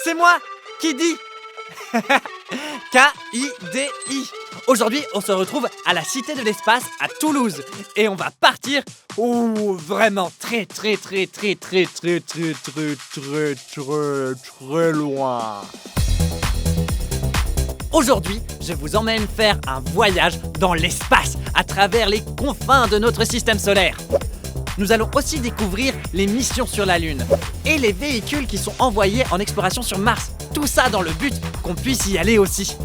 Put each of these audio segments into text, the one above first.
C'est moi, Kiddy. K-I-D-I. Aujourd'hui, on se retrouve à la Cité de l'Espace à Toulouse. Et on va partir, vraiment très loin. Aujourd'hui, je vous emmène faire un voyage dans l'espace à travers les confins de notre système solaire. Nous allons aussi découvrir les missions sur la Lune et les véhicules qui sont envoyés en exploration sur Mars. Tout ça dans le but qu'on puisse y aller aussi.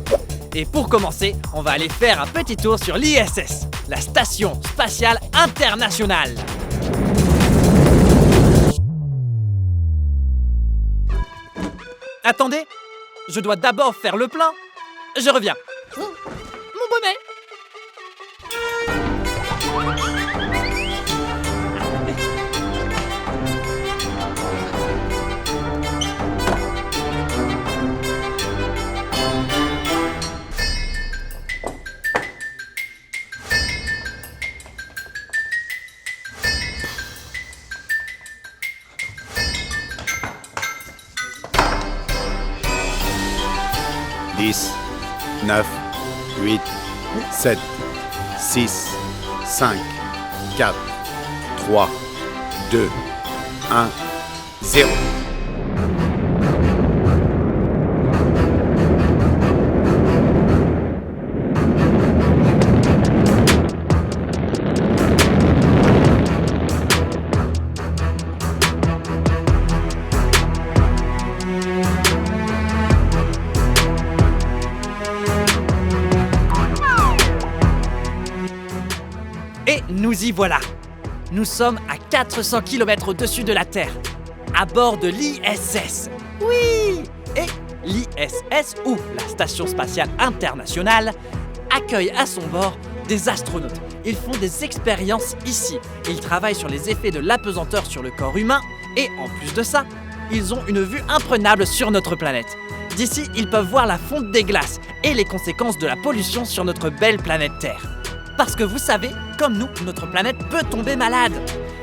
Et pour commencer, on va aller faire un petit tour sur l'ISS, la Station Spatiale Internationale. Attendez, je dois d'abord faire le plein. Je reviens. Mon bonnet. Dix, 9, 8, 7, 6, 5, 4, 3, 2, 1, 0. Et nous y voilà. Nous sommes à 400 km au-dessus de la Terre, à bord de l'ISS. Oui! Et l'ISS, ou la Station Spatiale Internationale, accueille à son bord des astronautes. Ils font des expériences ici. Ils travaillent sur les effets de l'apesanteur sur le corps humain et en plus de ça, ils ont une vue imprenable sur notre planète. D'ici, ils peuvent voir la fonte des glaces et les conséquences de la pollution sur notre belle planète Terre. Parce que vous savez, comme nous, notre planète peut tomber malade.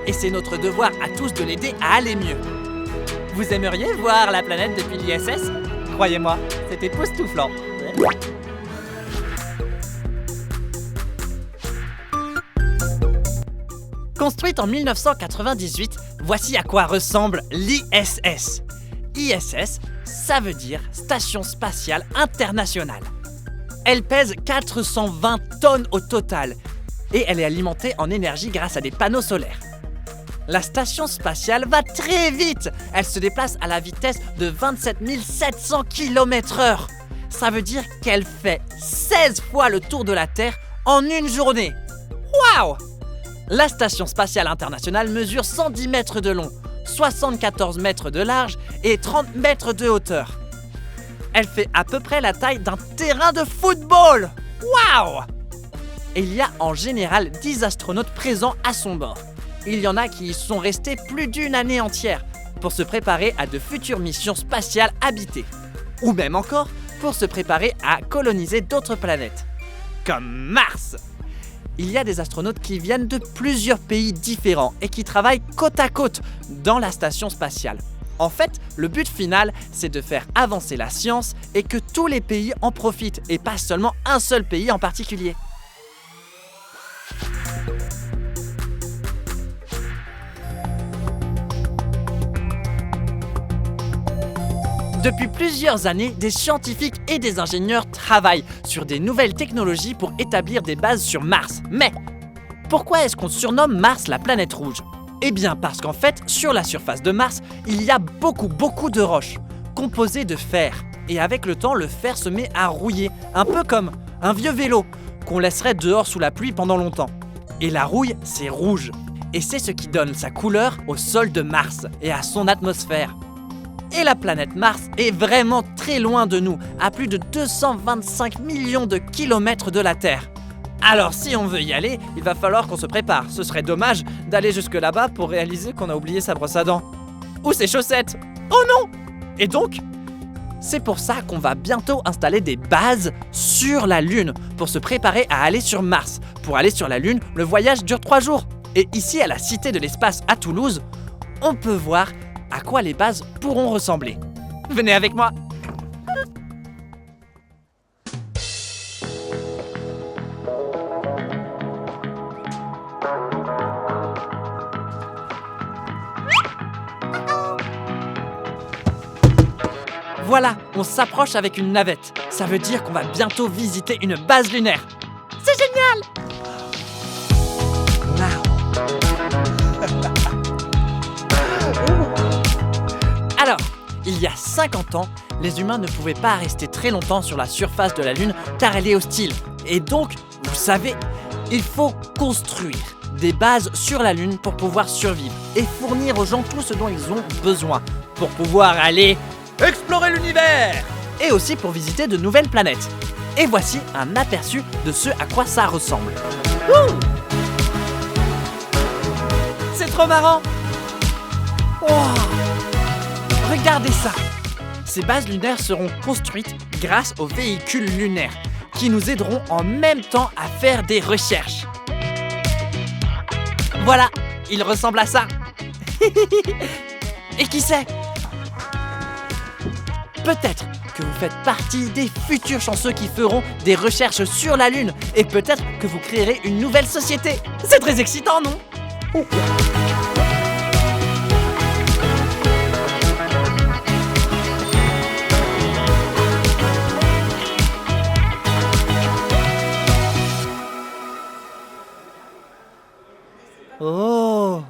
Et c'est notre devoir à tous de l'aider à aller mieux. Vous aimeriez voir la planète depuis l'ISS ? Croyez-moi, c'est époustouflant. Construite en 1998, voici à quoi ressemble l'ISS. ISS, ça veut dire Station Spatiale Internationale. Elle pèse 420 tonnes au total et elle est alimentée en énergie grâce à des panneaux solaires. La station spatiale va très vite. Elle se déplace à la vitesse de 27 700 km/h. Ça veut dire qu'elle fait 16 fois le tour de la Terre en une journée. Waouh! La station spatiale internationale mesure 110 mètres de long, 74 mètres de large et 30 mètres de hauteur. Elle fait à peu près la taille d'un terrain de football. Waouh! Et il y a en général 10 astronautes présents à son bord. Il y en a qui y sont restés plus d'une année entière pour se préparer à de futures missions spatiales habitées. Ou même encore pour se préparer à coloniser d'autres planètes, comme Mars. Il y a des astronautes qui viennent de plusieurs pays différents et qui travaillent côte à côte dans la station spatiale. En fait, le but final, c'est de faire avancer la science et que tous les pays en profitent et pas seulement un seul pays en particulier. Depuis plusieurs années, des scientifiques et des ingénieurs travaillent sur des nouvelles technologies pour établir des bases sur Mars. Mais pourquoi est-ce qu'on surnomme Mars la planète rouge ? Eh bien parce qu'en fait, sur la surface de Mars, il y a beaucoup de roches, composées de fer. Et avec le temps, le fer se met à rouiller, un peu comme un vieux vélo, qu'on laisserait dehors sous la pluie pendant longtemps. Et la rouille, c'est rouge. Et c'est ce qui donne sa couleur au sol de Mars et à son atmosphère. Et la planète Mars est vraiment très loin de nous, à plus de 225 millions de kilomètres de la Terre. Alors si on veut y aller, il va falloir qu'on se prépare. Ce serait dommage d'aller jusque là-bas pour réaliser qu'on a oublié sa brosse à dents. Ou ses chaussettes. Oh non! Et donc, c'est pour ça qu'on va bientôt installer des bases sur la Lune pour se préparer à aller sur Mars. Pour aller sur la Lune, le voyage dure 3 jours. Et ici, à la Cité de l'Espace à Toulouse, on peut voir à quoi les bases pourront ressembler. Venez avec moi. Voilà, on s'approche avec une navette. Ça veut dire qu'on va bientôt visiter une base lunaire. C'est génial! Alors, il y a 50 ans, les humains ne pouvaient pas rester très longtemps sur la surface de la Lune car elle est hostile. Et donc, vous savez, il faut construire des bases sur la Lune pour pouvoir survivre et fournir aux gens tout ce dont ils ont besoin pour pouvoir aller explorer l'univers et aussi pour visiter de nouvelles planètes. Et voici un aperçu de ce à quoi ça ressemble. Ouh! C'est trop marrant! Wow! Regardez ça! Ces bases lunaires seront construites grâce aux véhicules lunaires qui nous aideront en même temps à faire des recherches. Voilà, il ressemble à ça. Et qui sait? Peut-être que vous faites partie des futurs chanceux qui feront des recherches sur la Lune et peut-être que vous créerez une nouvelle société. C'est très excitant, non? Oh!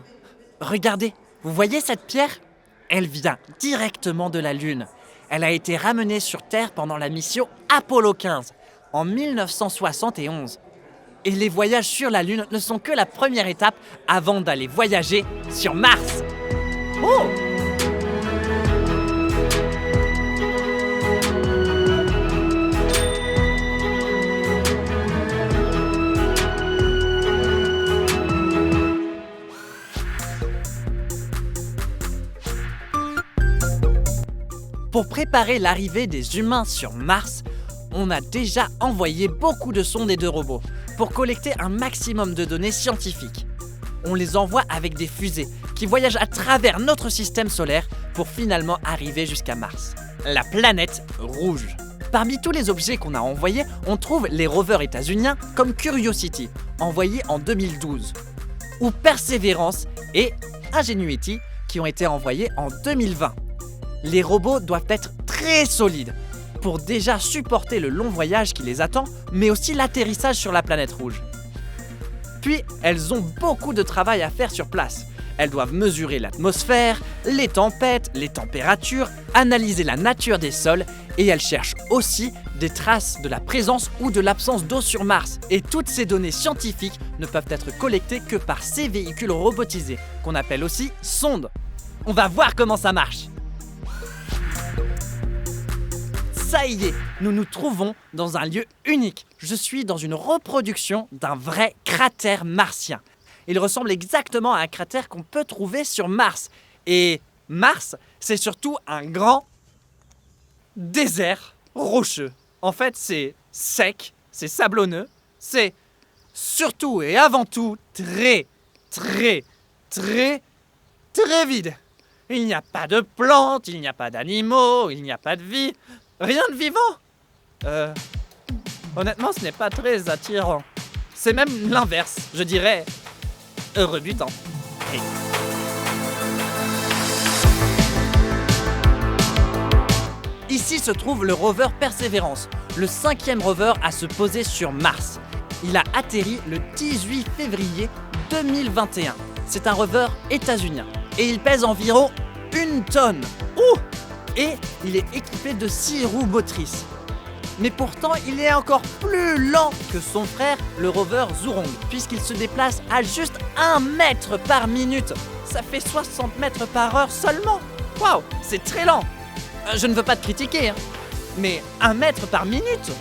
Regardez, vous voyez cette pierre? Elle vient directement de la Lune. Elle a été ramenée sur Terre pendant la mission Apollo 15 en 1971. Et les voyages sur la Lune ne sont que la première étape avant d'aller voyager sur Mars. Oh! Pour préparer l'arrivée des humains sur Mars, on a déjà envoyé beaucoup de sondes et de robots pour collecter un maximum de données scientifiques. On les envoie avec des fusées qui voyagent à travers notre système solaire pour finalement arriver jusqu'à Mars, la planète rouge. Parmi tous les objets qu'on a envoyés, on trouve les rovers états-uniens comme Curiosity, envoyé en 2012, ou Perseverance et Ingenuity qui ont été envoyés en 2020. Les robots doivent être très solides pour déjà supporter le long voyage qui les attend, mais aussi l'atterrissage sur la planète rouge. Puis, elles ont beaucoup de travail à faire sur place. Elles doivent mesurer l'atmosphère, les tempêtes, les températures, analyser la nature des sols et elles cherchent aussi des traces de la présence ou de l'absence d'eau sur Mars. Et toutes ces données scientifiques ne peuvent être collectées que par ces véhicules robotisés, qu'on appelle aussi sondes. On va voir comment ça marche. Ça y est, nous nous trouvons dans un lieu unique. Je suis dans une reproduction d'un vrai cratère martien. Il ressemble exactement à un cratère qu'on peut trouver sur Mars. Et Mars, c'est surtout un grand désert rocheux. En fait, c'est sec, c'est sablonneux, c'est surtout et avant tout très vide. Il n'y a pas de plantes, il n'y a pas d'animaux, il n'y a pas de vie. Rien de vivant. Honnêtement, ce n'est pas très attirant. C'est même l'inverse, je dirais rebutant. Ici se trouve le rover Perseverance, le 5e rover à se poser sur Mars. Il a atterri le 18 février 2021. C'est un rover états-unien et il pèse environ 1 tonne. Ouh! Et il est équipé de 6 roues motrices. Mais pourtant, il est encore plus lent que son frère, le rover Zhurong, puisqu'il se déplace à juste 1 mètre par minute. Ça fait 60 mètres par heure seulement. Waouh, c'est très lent. Je ne veux pas te critiquer, hein, mais 1 mètre par minute.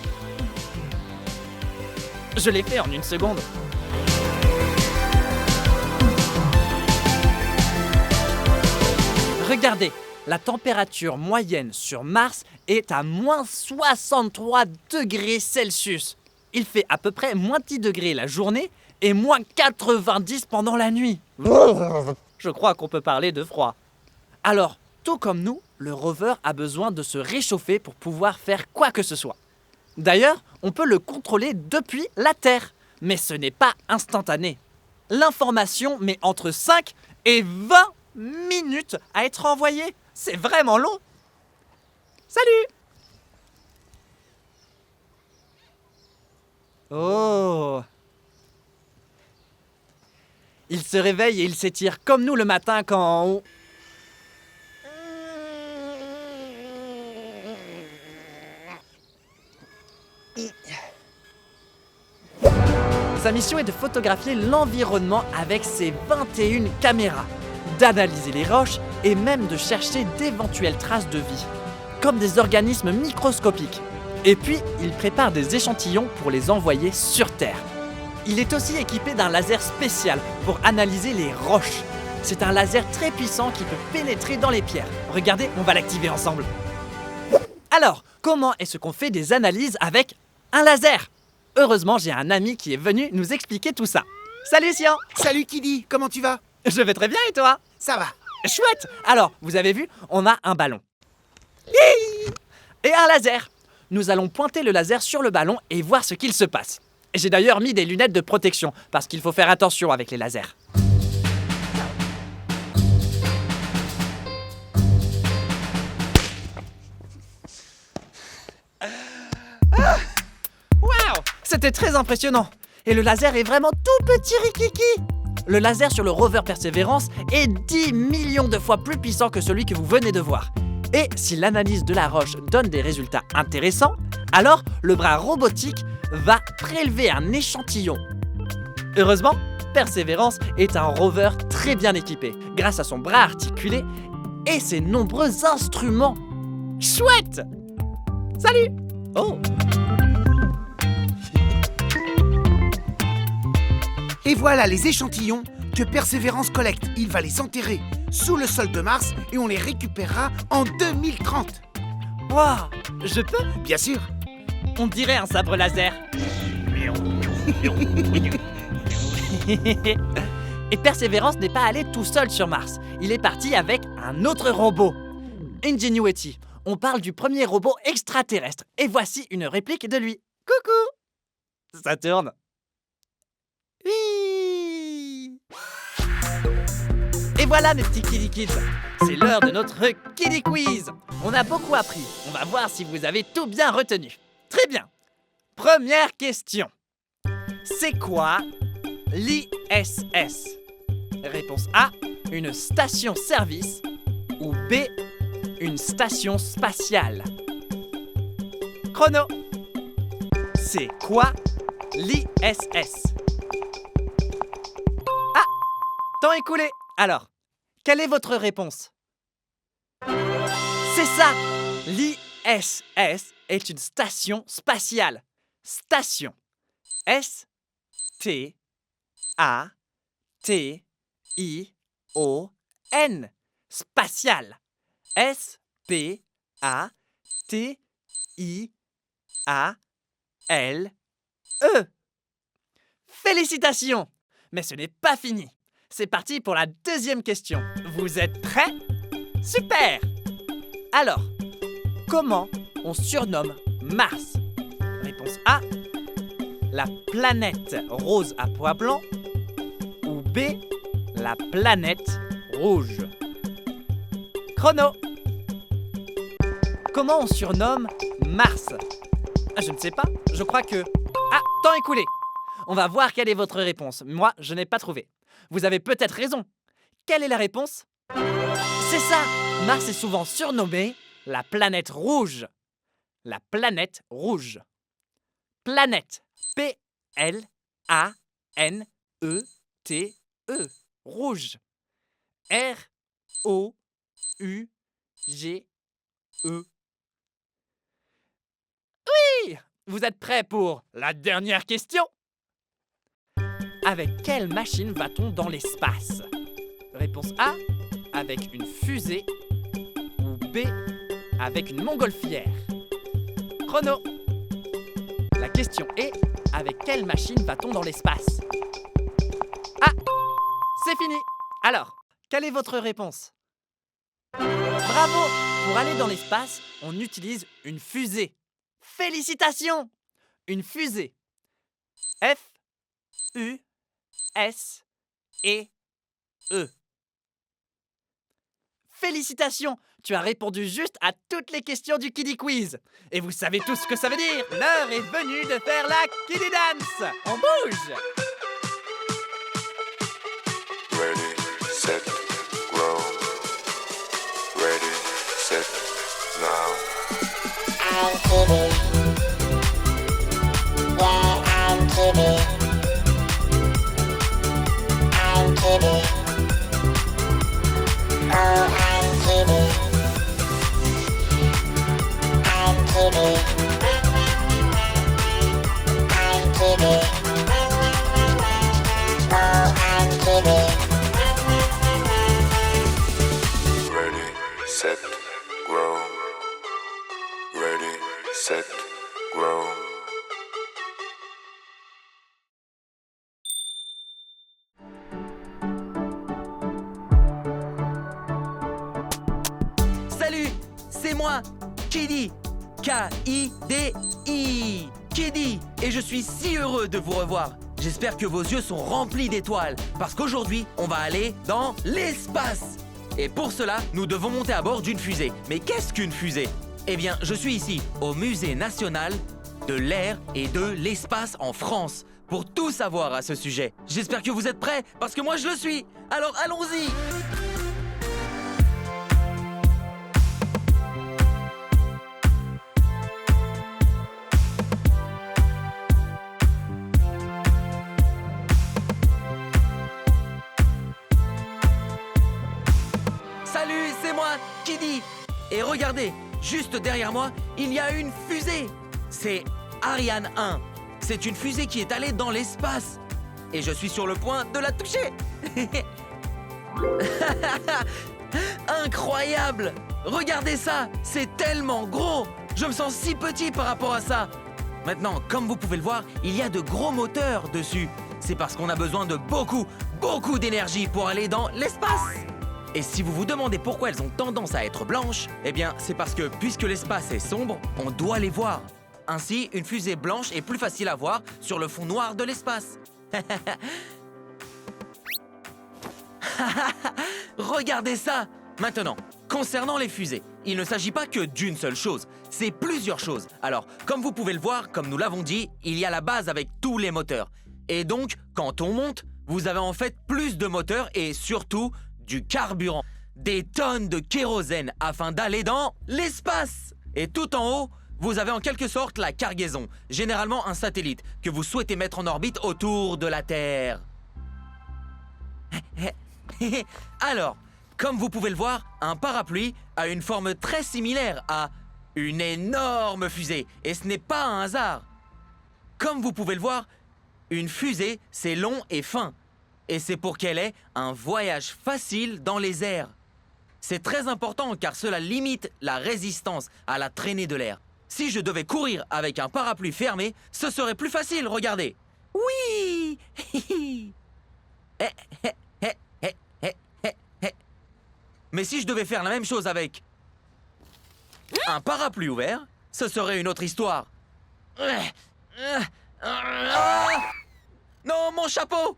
Je l'ai fait en 1 seconde. Regardez. La température moyenne sur Mars est à moins 63 degrés Celsius. Il fait à peu près moins 10 degrés la journée et moins 90 pendant la nuit. Je crois qu'on peut parler de froid. Alors, tout comme nous, le rover a besoin de se réchauffer pour pouvoir faire quoi que ce soit. D'ailleurs, on peut le contrôler depuis la Terre, mais ce n'est pas instantané. L'information met entre 5 et 20 minutes à être envoyée. C'est vraiment long. Salut! Oh! Il se réveille et il s'étire comme nous le matin quand on... Sa mission est de photographier l'environnement avec ses 21 caméras, d'analyser les roches et même de chercher d'éventuelles traces de vie, comme des organismes microscopiques. Et puis, il prépare des échantillons pour les envoyer sur Terre. Il est aussi équipé d'un laser spécial pour analyser les roches. C'est un laser très puissant qui peut pénétrer dans les pierres. Regardez, on va l'activer ensemble. Alors, comment est-ce qu'on fait des analyses avec un laser ? Heureusement, j'ai un ami qui est venu nous expliquer tout ça. Salut Sian! Salut Kiddy, comment tu vas? Je vais très bien et toi? Ça va. Chouette! Alors, vous avez vu, on a un ballon. Hi! Et un laser. Nous allons pointer le laser sur le ballon et voir ce qu'il se passe. J'ai d'ailleurs mis des lunettes de protection, parce qu'il faut faire attention avec les lasers. Waouh! C'était très impressionnant. Et le laser est vraiment tout petit rikiki. Le laser sur le rover Perseverance est 10 millions de fois plus puissant que celui que vous venez de voir. Et si l'analyse de la roche donne des résultats intéressants, alors le bras robotique va prélever un échantillon. Heureusement, Perseverance est un rover très bien équipé, grâce à son bras articulé et ses nombreux instruments. Chouette! Salut! Oh! Et voilà les échantillons que Persévérance collecte. Il va les enterrer sous le sol de Mars et on les récupérera en 2030. Wow! Je peux? Bien sûr. On dirait un sabre laser. Et Perseverance n'est pas allé tout seul sur Mars. Il est parti avec un autre robot. Ingenuity. On parle du premier robot extraterrestre. Et voici une réplique de lui. Coucou! Ça tourne. Oui! Et voilà mes petits Kiddy Kids. C'est l'heure de notre Kiddy Quiz. On a beaucoup appris. On va voir si vous avez tout bien retenu. Très bien. Première question. C'est quoi l'ISS? Réponse A, une station-service. Ou B, une station spatiale. Chrono. C'est quoi l'ISS? Ah, temps écoulé. Alors, quelle est votre réponse? C'est ça. L'ISS est une station spatiale. Station. S-T-A-T-I-O-N. Spatiale. S-P-A-T-I-A-L-E. Félicitations! Mais ce n'est pas fini. C'est parti pour la deuxième question. Vous êtes prêts? Super! Alors, comment on surnomme Mars? Réponse A, la planète rose à pois blancs. Ou B, la planète rouge. Chrono. Comment on surnomme Mars? Je ne sais pas, je crois que... Ah, temps écoulé. On va voir quelle est votre réponse. Moi, je n'ai pas trouvé. Vous avez peut-être raison. Quelle est la réponse? C'est ça! Mars est souvent surnommée la planète rouge. La planète rouge. Planète. P-L-A-N-E-T-E. Rouge. R-O-U-G-E. Oui! Vous êtes prêts pour la dernière question? Avec quelle machine va-t-on dans l'espace? Réponse A, avec une fusée. Ou B, avec une montgolfière. Chrono. La question est, avec quelle machine va-t-on dans l'espace? Ah, c'est fini. Alors, quelle est votre réponse? Bravo! Pour aller dans l'espace, on utilise une fusée. Félicitations! Une fusée. F-U-S-E-E. Félicitations! Tu as répondu juste à toutes les questions du Kiddie Quiz. Et vous savez tous ce que ça veut dire. L'heure est venue de faire la Kiddie Dance. On bouge! Ready, set, grow. Ready, set, now. I'm Kitty. Yeah, I'm Kitty. I'm Kitty. Oh, I'm Kitty. I'm Kitty. I'm Kitty. Oh, I'm Kitty. Ready, set, grow. Ready, set, grow. Salut, c'est moi, Kiddie. K-I-D-I. Kiddie. Et je suis si heureux de vous revoir. J'espère que vos yeux sont remplis d'étoiles, parce qu'aujourd'hui, on va aller dans l'espace. Et pour cela, nous devons monter à bord d'une fusée. Mais qu'est-ce qu'une fusée? Eh bien, je suis ici, au Musée national de l'air et de l'espace en France, pour tout savoir à ce sujet. J'espère que vous êtes prêts, parce que moi je le suis. Alors allons-y! Salut, c'est moi, Kiddie. Et regardez, juste derrière moi, il y a une fusée. C'est Ariane 1. C'est une fusée qui est allée dans l'espace. Et je suis sur le point de la toucher. Incroyable! Regardez ça, c'est tellement gros. Je me sens si petit par rapport à ça. Maintenant, comme vous pouvez le voir, il y a de gros moteurs dessus. C'est parce qu'on a besoin de beaucoup d'énergie pour aller dans l'espace. Et si vous vous demandez pourquoi elles ont tendance à être blanches, eh bien, c'est parce que puisque l'espace est sombre, on doit les voir. Ainsi, une fusée blanche est plus facile à voir sur le fond noir de l'espace. Regardez ça! Maintenant, concernant les fusées, il ne s'agit pas que d'une seule chose, c'est plusieurs choses. Alors, comme vous pouvez le voir, comme nous l'avons dit, il y a la base avec tous les moteurs. Et donc, quand on monte, vous avez en fait plus de moteurs et surtout du carburant. Des tonnes de kérosène afin d'aller dans l'espace. Et tout en haut, vous avez en quelque sorte la cargaison, généralement un satellite, que vous souhaitez mettre en orbite autour de la Terre. Alors, comme vous pouvez le voir, un parapluie a une forme très similaire à une énorme fusée. Et ce n'est pas un hasard. Comme vous pouvez le voir, une fusée, c'est long et fin. Et c'est pour qu'elle ait un voyage facile dans les airs. C'est très important car cela limite la résistance à la traînée de l'air. Si je devais courir avec un parapluie fermé, ce serait plus facile, regardez. Oui. Mais si je devais faire la même chose avec un parapluie ouvert, ce serait une autre histoire. Non, mon chapeau!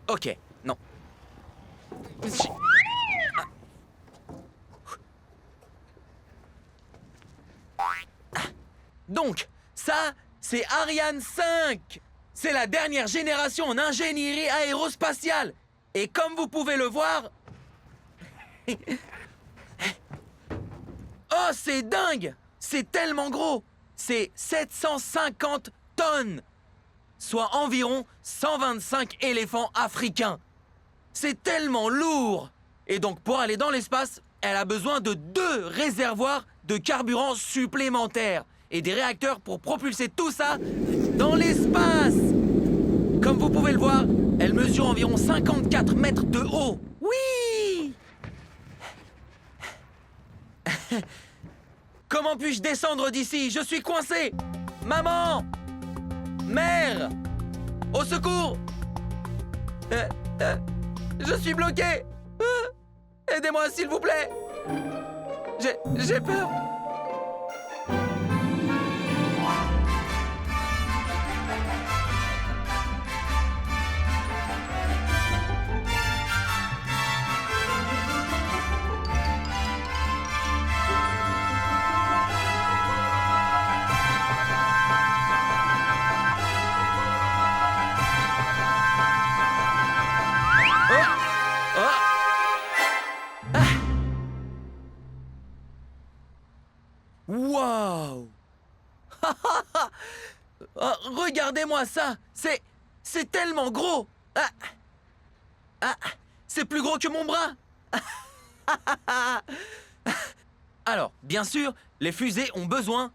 Ok, non. Donc, ça, c'est Ariane 5. C'est la dernière génération en ingénierie aérospatiale. Et comme vous pouvez le voir... Oh, c'est dingue! C'est tellement gros! C'est 750 tonnes! Soit environ 125 éléphants africains. C'est tellement lourd! Et donc, pour aller dans l'espace, elle a besoin de 2 réservoirs de carburant supplémentaires et des réacteurs pour propulser tout ça dans l'espace! Comme vous pouvez le voir, elle mesure environ 54 mètres de haut. Oui! Comment puis-je descendre d'ici? Je suis coincé! Maman! Mère! Au secours! Je suis bloqué! Aidez-moi, s'il vous plaît! J'ai peur! Wow! Regardez-moi ça! C'est tellement gros! C'est plus gros que mon bras! Alors, bien sûr, les fusées ont besoin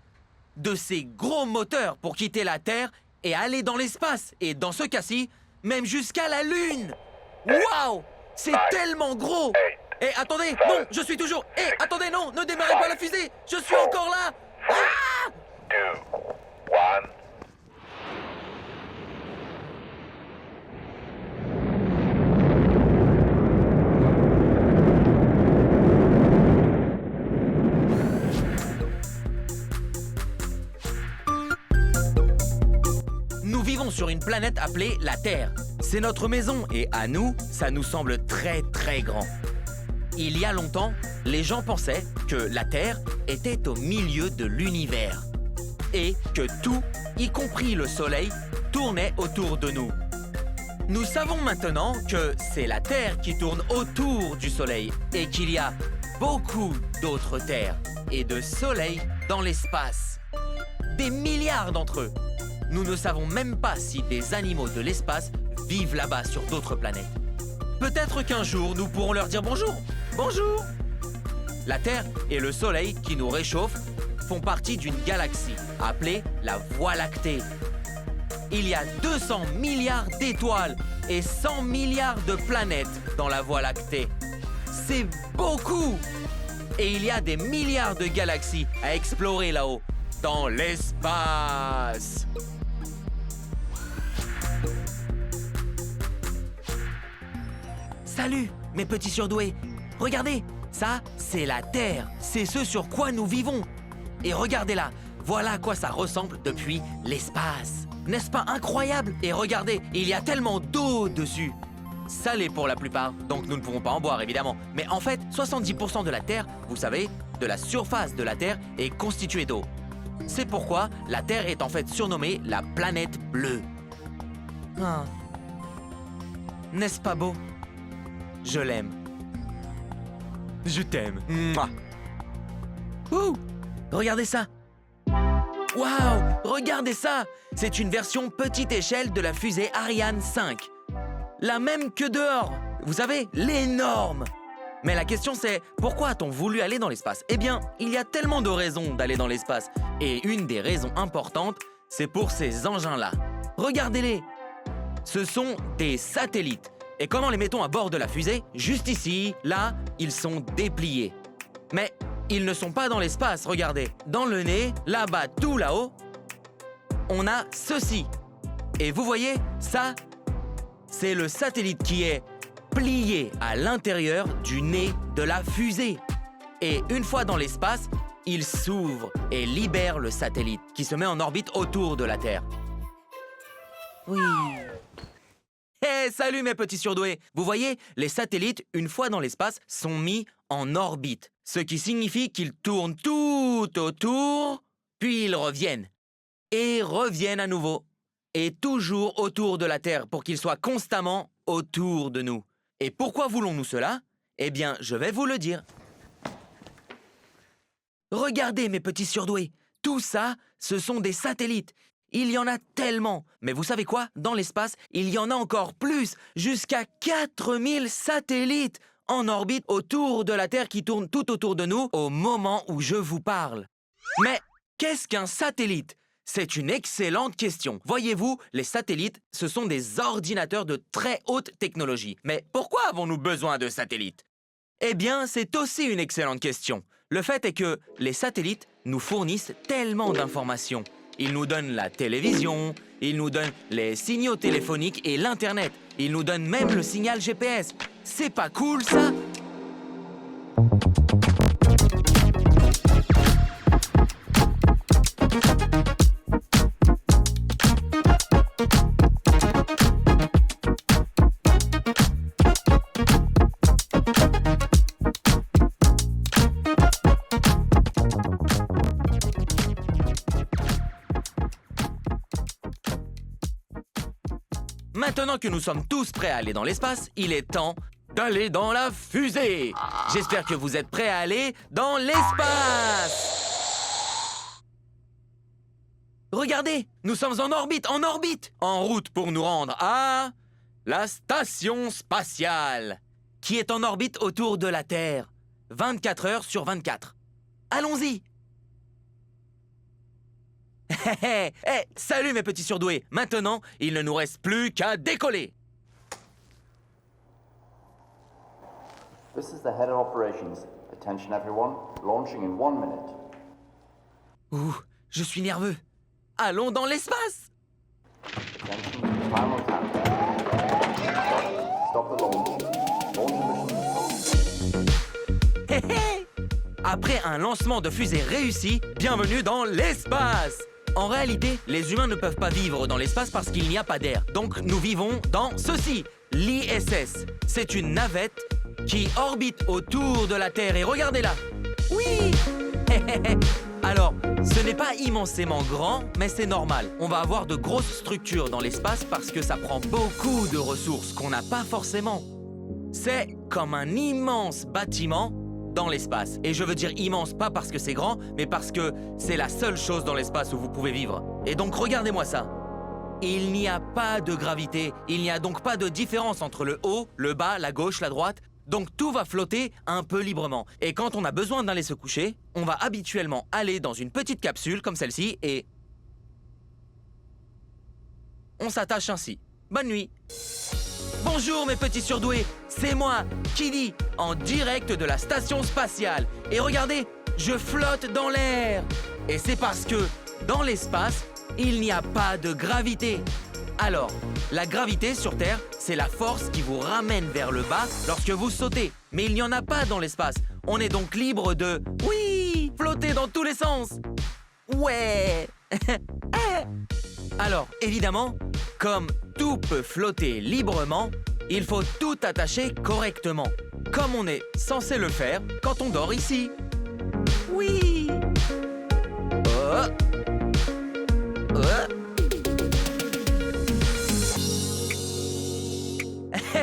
de ces gros moteurs pour quitter la Terre et aller dans l'espace. Et dans ce cas-ci, même jusqu'à la Lune! Waouh! C'est tellement gros! Et attendez, non, je suis toujours... attendez, non, ne démarrez pas la fusée! Je suis encore là! Ah! 2, 1. Nous vivons sur une planète appelée la Terre. C'est notre maison et à nous, ça nous semble très très grand. Il y a longtemps, les gens pensaient que la Terre était au milieu de l'univers et que tout, y compris le Soleil, tournait autour de nous. Nous savons maintenant que c'est la Terre qui tourne autour du Soleil et qu'il y a beaucoup d'autres terres et de soleils dans l'espace. Des milliards d'entre eux. Nous ne savons même pas si des animaux de l'espace vivent là-bas sur d'autres planètes. Peut-être qu'un jour, nous pourrons leur dire bonjour. Bonjour! La Terre et le Soleil qui nous réchauffent font partie d'une galaxie appelée la Voie lactée. Il y a 200 milliards d'étoiles et 100 milliards de planètes dans la Voie lactée. C'est beaucoup! Et il y a des milliards de galaxies à explorer là-haut, dans l'espace. Salut, mes petits surdoués! Regardez, ça, c'est la Terre. C'est ce sur quoi nous vivons. Et regardez-là, voilà à quoi ça ressemble depuis l'espace. N'est-ce pas incroyable? Et regardez, il y a tellement d'eau dessus. Salée pour la plupart, donc nous ne pourrons pas en boire évidemment. Mais en fait, 70% de la Terre, vous savez, de la surface de la Terre est constituée d'eau. C'est pourquoi la Terre est en fait surnommée la planète bleue. Ah. N'est-ce pas beau? Je l'aime. Je t'aime. Mouah. Ouh! Regardez ça! Waouh! Regardez ça! C'est une version petite échelle de la fusée Ariane 5. La même que dehors. Vous savez, l'énorme! Mais la question c'est, pourquoi a-t-on voulu aller dans l'espace? Eh bien, il y a tellement de raisons d'aller dans l'espace. Et une des raisons importantes, c'est pour ces engins-là. Regardez-les! Ce sont des satellites. Et comment les mettons à bord de la fusée? Juste ici, là, ils sont dépliés. Mais ils ne sont pas dans l'espace, regardez. Dans le nez, là-bas, tout là-haut, on a ceci. Et vous voyez, ça, c'est le satellite qui est plié à l'intérieur du nez de la fusée. Et une fois dans l'espace, il s'ouvre et libère le satellite qui se met en orbite autour de la Terre. Oui. Hey, salut mes petits surdoués! Vous voyez, les satellites, une fois dans l'espace, sont mis en orbite. Ce qui signifie qu'ils tournent tout autour, puis ils reviennent. Et reviennent à nouveau. Et toujours autour de la Terre pour qu'ils soient constamment autour de nous. Et pourquoi voulons-nous cela? Eh bien, je vais vous le dire. Regardez mes petits surdoués! Tout ça, ce sont des satellites. Il y en a tellement. Mais vous savez quoi? Dans l'espace, il y en a encore plus. Jusqu'à 4000 satellites en orbite autour de la Terre qui tournent tout autour de nous au moment où je vous parle. Mais qu'est-ce qu'un satellite? C'est une excellente question. Voyez-vous, les satellites, ce sont des ordinateurs de très haute technologie. Mais pourquoi avons-nous besoin de satellites? Eh bien, c'est aussi une excellente question. Le fait est que les satellites nous fournissent tellement d'informations. Ils nous donnent la télévision, ils nous donnent les signaux téléphoniques et l'Internet. Ils nous donnent même le signal GPS. C'est pas cool, ça? Maintenant que nous sommes tous prêts à aller dans l'espace, il est temps d'aller dans la fusée. J'espère que vous êtes prêts à aller dans l'espace. Regardez, nous sommes en orbite, en route pour nous rendre à la station spatiale, qui est en orbite autour de la Terre, 24 heures sur 24. Allons-y. Salut mes petits surdoués. Maintenant, il ne nous reste plus qu'à décoller. This is the head of operations. Attention everyone. Launching in 1 minute. Ouh, je suis nerveux. Allons dans l'espace. Attention to the final countdown. Stop the launch. Launch mission. Après un lancement de fusée réussi, bienvenue dans l'espace. En réalité, les humains ne peuvent pas vivre dans l'espace parce qu'il n'y a pas d'air. Donc nous vivons dans ceci, l'ISS. C'est une navette qui orbite autour de la Terre. Et regardez-la. Oui. Alors, ce n'est pas immensément grand, mais c'est normal. On va avoir de grosses structures dans l'espace parce que ça prend beaucoup de ressources qu'on n'a pas forcément. C'est comme un immense bâtiment dans l'espace. Et je veux dire immense, pas parce que c'est grand, mais parce que c'est la seule chose dans l'espace où vous pouvez vivre. Et donc, regardez-moi ça. Il n'y a pas de gravité. Il n'y a donc pas de différence entre le haut, le bas, la gauche, la droite. Donc, tout va flotter un peu librement. Et quand on a besoin d'aller se coucher, on va habituellement aller dans une petite capsule comme celle-ci et on s'attache ainsi. Bonne nuit. Bonjour mes petits surdoués, c'est moi, Kiddy, en direct de la station spatiale. Et regardez, je flotte dans l'air. Et c'est parce que, dans l'espace, il n'y a pas de gravité. Alors, la gravité sur Terre, c'est la force qui vous ramène vers le bas lorsque vous sautez. Mais il n'y en a pas dans l'espace. On est donc libre de, oui, flotter dans tous les sens. Ouais. Alors, évidemment, comme tout peut flotter librement, il faut tout attacher correctement, comme on est censé le faire quand on dort ici. Oui.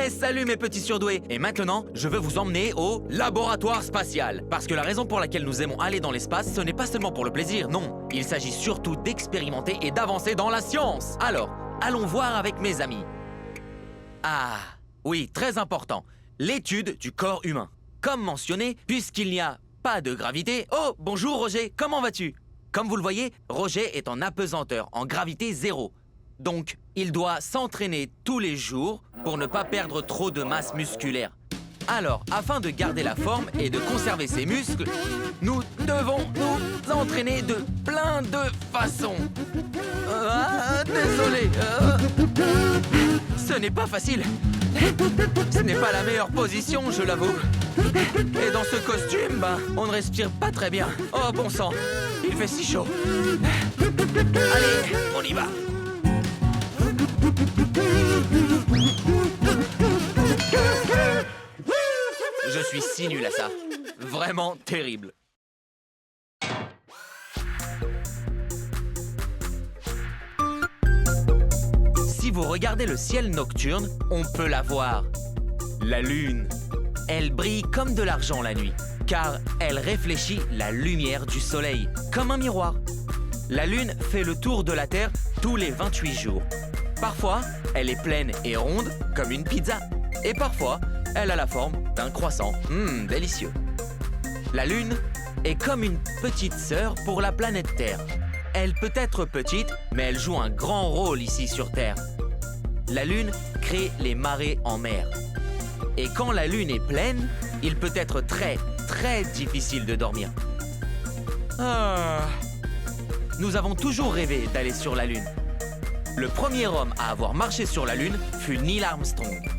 Salut mes petits surdoués. Et maintenant, je veux vous emmener au laboratoire spatial. Parce que la raison pour laquelle nous aimons aller dans l'espace, ce n'est pas seulement pour le plaisir, non. Il s'agit surtout d'expérimenter et d'avancer dans la science. Alors, allons voir avec mes amis. Ah, oui, très important. L'étude du corps humain. Comme mentionné, puisqu'il n'y a pas de gravité... Oh, bonjour Roger, comment vas-tu? Comme vous le voyez, Roger est en apesanteur, en gravité 0. Donc, il doit s'entraîner tous les jours pour ne pas perdre trop de masse musculaire. Alors, afin de garder la forme et de conserver ses muscles, nous devons nous entraîner de plein de façons. Désolé. Ce n'est pas facile. Ce n'est pas la meilleure position, je l'avoue. Et dans ce costume, on ne respire pas très bien. Oh, bon sang, il fait si chaud. Allez, on y va. Je suis si nul à ça. Vraiment terrible. Si vous regardez le ciel nocturne, on peut la voir. La lune. Elle brille comme de l'argent la nuit, car elle réfléchit la lumière du soleil, comme un miroir. La lune fait le tour de la Terre tous les 28 jours. Parfois, elle est pleine et ronde, comme une pizza. Et parfois, elle a la forme d'un croissant. Délicieux. La Lune est comme une petite sœur pour la planète Terre. Elle peut être petite, mais elle joue un grand rôle ici sur Terre. La Lune crée les marées en mer. Et quand la Lune est pleine, il peut être très, très difficile de dormir. Ah. Nous avons toujours rêvé d'aller sur la Lune. Le premier homme à avoir marché sur la Lune fut Neil Armstrong.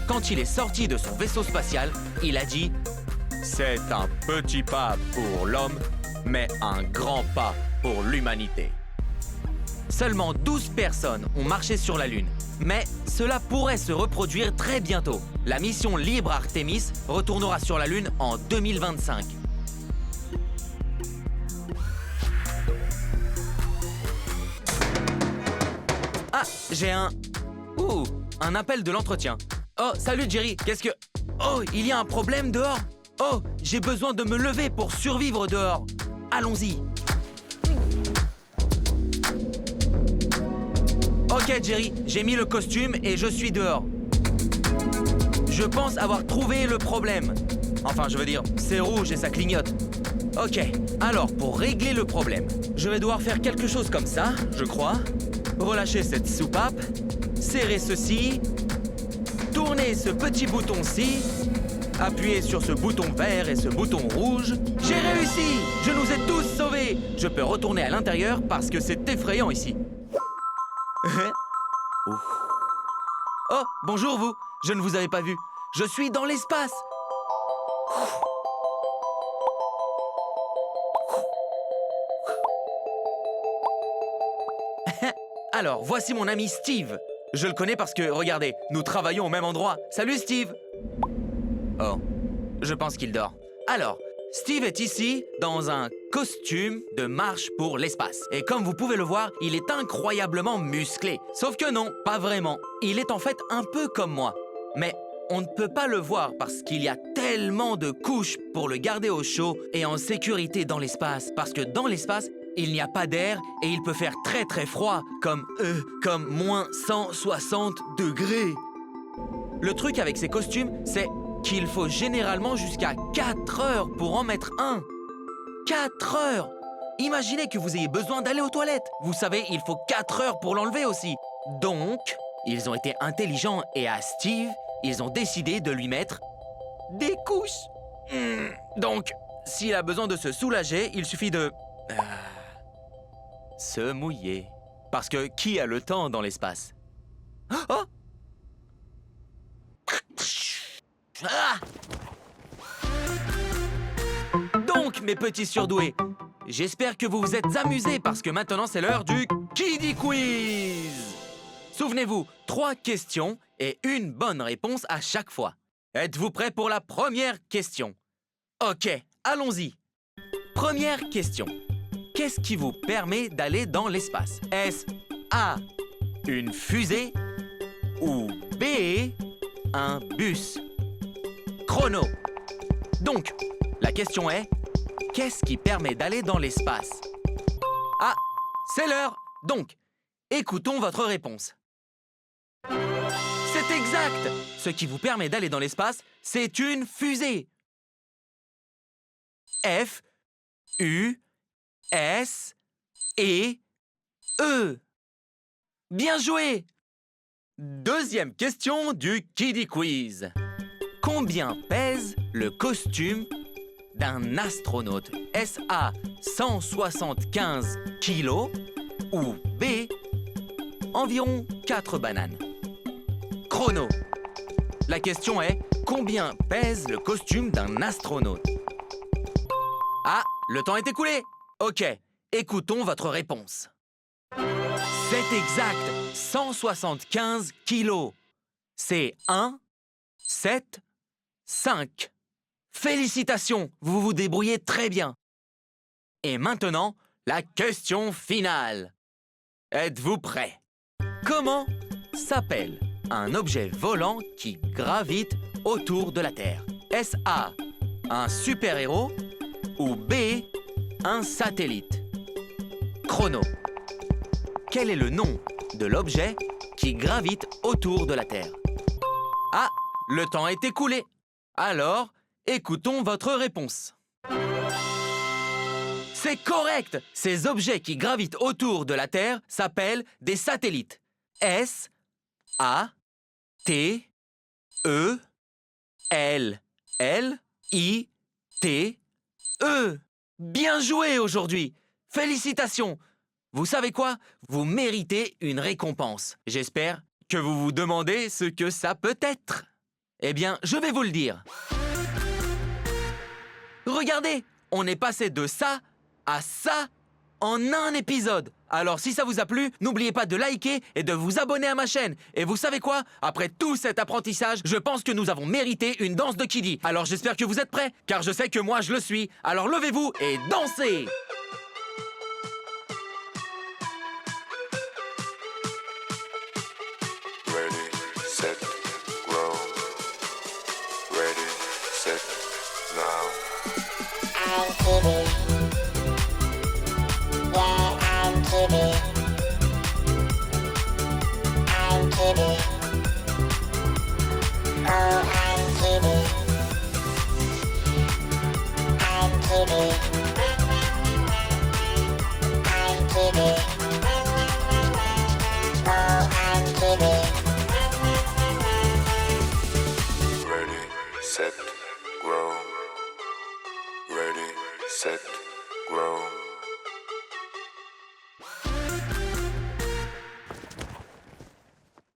Quand il est sorti de son vaisseau spatial, il a dit « C'est un petit pas pour l'homme, mais un grand pas pour l'humanité. » Seulement 12 personnes ont marché sur la Lune, mais cela pourrait se reproduire très bientôt. La mission Libre Artemis retournera sur la Lune en 2025. Ah, j'ai un appel de l'entretien. Oh, salut Jerry, qu'est-ce que... Oh, il y a un problème dehors? Oh, j'ai besoin de me lever pour survivre dehors. Allons-y. Ok Jerry, j'ai mis le costume et je suis dehors. Je pense avoir trouvé le problème. Enfin, je veux dire, c'est rouge et ça clignote. Ok, alors pour régler le problème, je vais devoir faire quelque chose comme ça, je crois. Relâcher cette soupape, serrer ceci, tourner ce petit bouton-ci, appuyer sur ce bouton vert et ce bouton rouge. J'ai réussi! Je nous ai tous sauvés! Je peux retourner à l'intérieur parce que c'est effrayant ici. Oh, bonjour vous! Je ne vous avais pas vu. Je suis dans l'espace! Alors, voici mon ami Steve. Je le connais parce que, regardez, nous travaillons au même endroit. Salut Steve! Oh, je pense qu'il dort. Alors, Steve est ici dans un costume de marche pour l'espace. Et comme vous pouvez le voir, il est incroyablement musclé. Sauf que non, pas vraiment. Il est en fait un peu comme moi. Mais on ne peut pas le voir parce qu'il y a tellement de couches pour le garder au chaud et en sécurité dans l'espace. Parce que dans l'espace, il n'y a pas d'air et il peut faire très très froid, comme moins 160 degrés. Le truc avec ces costumes, c'est qu'il faut généralement jusqu'à 4 heures pour en mettre un. 4 heures! Imaginez que vous ayez besoin d'aller aux toilettes. Vous savez, il faut 4 heures pour l'enlever aussi. Donc, ils ont été intelligents et à Steve, ils ont décidé de lui mettre des couches. Donc, s'il a besoin de se soulager, il suffit de... se mouiller. Parce que qui a le temps dans l'espace? Oh! Ah! Donc, mes petits surdoués, j'espère que vous vous êtes amusés parce que maintenant c'est l'heure du Kiddie Quiz. Souvenez-vous, 3 questions et une bonne réponse à chaque fois. Êtes-vous prêts pour la première question? Ok, allons-y. Première question. Qu'est-ce qui vous permet d'aller dans l'espace? Est-ce A, une fusée ou B, un bus? Chrono. Donc, la question est, qu'est-ce qui permet d'aller dans l'espace? Ah, c'est l'heure. Donc, écoutons votre réponse. C'est exact. Ce qui vous permet d'aller dans l'espace, c'est une fusée. F, U, S, E, E. Bien joué! Deuxième question du Kiddie Quiz. Combien pèse le costume d'un astronaute? Est-ce A, 175 kilos ou B, environ 4 bananes? Chrono. La question est, combien pèse le costume d'un astronaute? Ah, le temps est écoulé. Ok, écoutons votre réponse. C'est exact, 175 kilos. C'est 1, 7, 5. Félicitations, vous vous débrouillez très bien. Et maintenant, la question finale. Êtes-vous prêts? Comment s'appelle un objet volant qui gravite autour de la Terre? Est-ce A, un super-héros ou B, un satellite? Chrono. Quel est le nom de l'objet qui gravite autour de la Terre? Ah, le temps est écoulé. Alors, écoutons votre réponse. C'est correct! Ces objets qui gravitent autour de la Terre s'appellent des satellites. S, A, T, E, L, L, I, T, E. Bien joué aujourd'hui. Félicitations. Vous savez quoi? Vous méritez une récompense. J'espère que vous vous demandez ce que ça peut être. Eh bien, je vais vous le dire. Regardez, on est passé de ça à ça en un épisode. Alors si ça vous a plu, n'oubliez pas de liker et de vous abonner à ma chaîne. Et vous savez quoi? Après tout cet apprentissage, je pense que nous avons mérité une danse de Kiddy. Alors j'espère que vous êtes prêts, car je sais que moi je le suis. Alors levez-vous et dansez! Ready, set, grow. Ready, set, now. I'm Kiddy. Yeah, I'm Kiddy. I'm Kiddy. Oh, I'm Kiddy. I'm Kiddy. I'm Kiddy. Oh, I'm Kiddy. Ready, set, grow. Ready, set, grow.